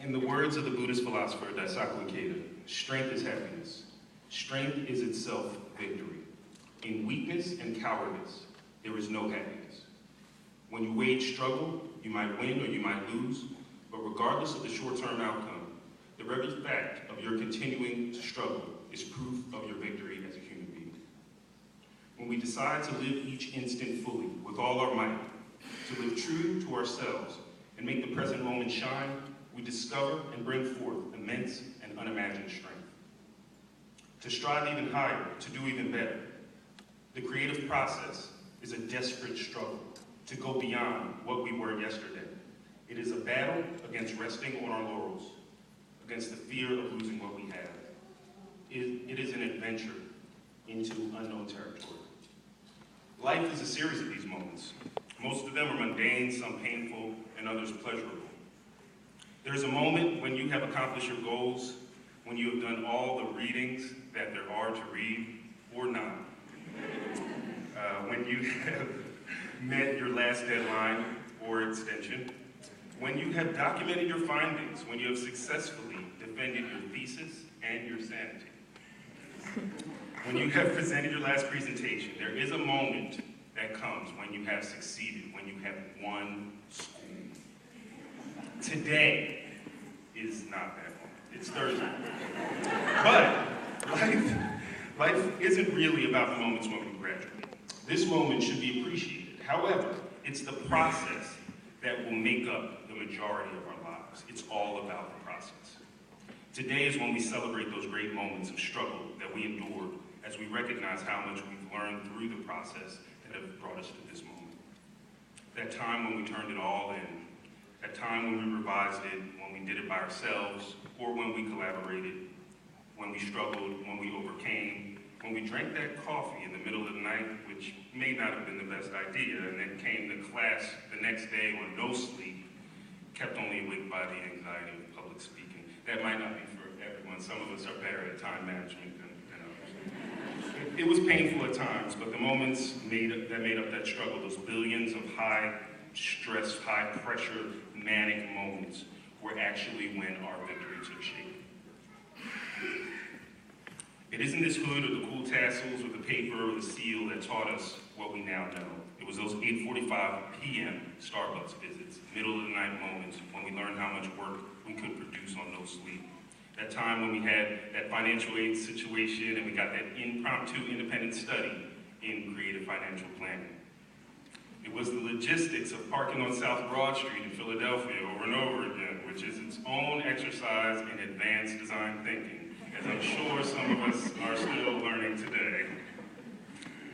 In the words of the Buddhist philosopher Daisaku Ikeda, strength is happiness. Strength is itself victory. In weakness and cowardice, there is no happiness. When you wage struggle, you might win or you might lose, but regardless of the short-term outcome, the very fact of your continuing to struggle is proof of your victory as a human being. When we decide to live each instant fully, with all our might, to live true to ourselves and make the present moment shine, we discover and bring forth immense and unimagined strength. To strive even higher, to do even better. The creative process is a desperate struggle to go beyond what we were yesterday. It is a battle against resting on our laurels, against the fear of losing what we have. It is an adventure into unknown territory. Life is a series of these moments. Most of them are mundane, some painful, and others pleasurable. There's a moment when you have accomplished your goals, when you have done all the readings that there are to read, or not. When you have met your last deadline or extension, when you have documented your findings, when you have successfully defended your thesis and your sanity. When you have presented your last presentation, there is a moment that comes when you have succeeded, when you have won school. Today is not that moment. It's Thursday. But life isn't really about the moments when we graduate. This moment should be appreciated. However, it's the process that will make up the majority of our lives. It's all about the process. Today is when we celebrate those great moments of struggle that we endured as we recognize how much we've learned through the process that have brought us to this moment. That time when we turned it all in, that time when we revised it, when we did it by ourselves, or when we collaborated, when we struggled, when we overcame, when we drank that coffee in the middle of the night, which may not have been the best idea, and then came to class the next day on no sleep, kept only awake by the anxiety of public speaking. That might not be for everyone. Some of us are better at time management than others. It was painful at times, but the moments that made up that struggle, those billions of high stress, high pressure, manic moments, were actually when our victory took shape. It isn't this hood or the cool tassels or the paper or the seal that taught us what we now know. It was those 8:45 p.m. Starbucks visits, middle of the night moments when we learned how much work we could produce on no sleep. That time when we had that financial aid situation and we got that impromptu independent study in creative financial planning. It was the logistics of parking on South Broad Street in Philadelphia over and over again, which is its own exercise in advanced design thinking, as I'm sure some of us are still learning today.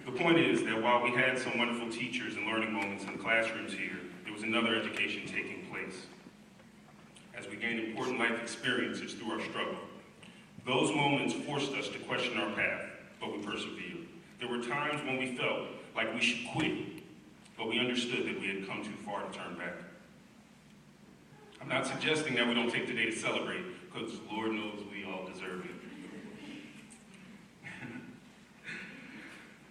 The point is that while we had some wonderful teachers and learning moments in the classrooms here, there was another education taking place as we gained important life experiences through our struggle. Those moments forced us to question our path, but we persevered. There were times when we felt like we should quit, but we understood that we had come too far to turn back. I'm not suggesting that we don't take today to celebrate, because Lord knows we all deserve it.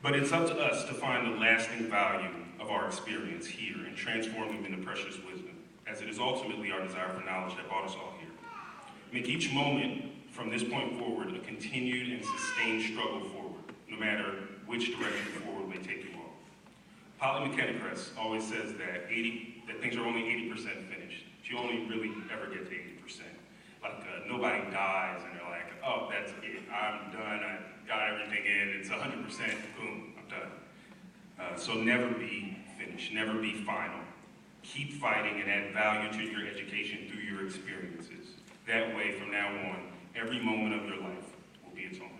But it's up to us to find the lasting value of our experience here and transform them into precious wisdom, as it is ultimately our desire for knowledge that brought us all here. Make each moment from this point forward a continued and sustained struggle forward, no matter which direction forward may take you all. Polly McKennicress always says that things are only 80% finished. She only really ever get to 80%. Nobody dies and they're like, oh, that's it, I'm done, I got everything in, it's 100%, boom, I'm done. So never be finished, never be final. Keep fighting and add value to your education through your experiences. That way, from now on, every moment of your life will be its own.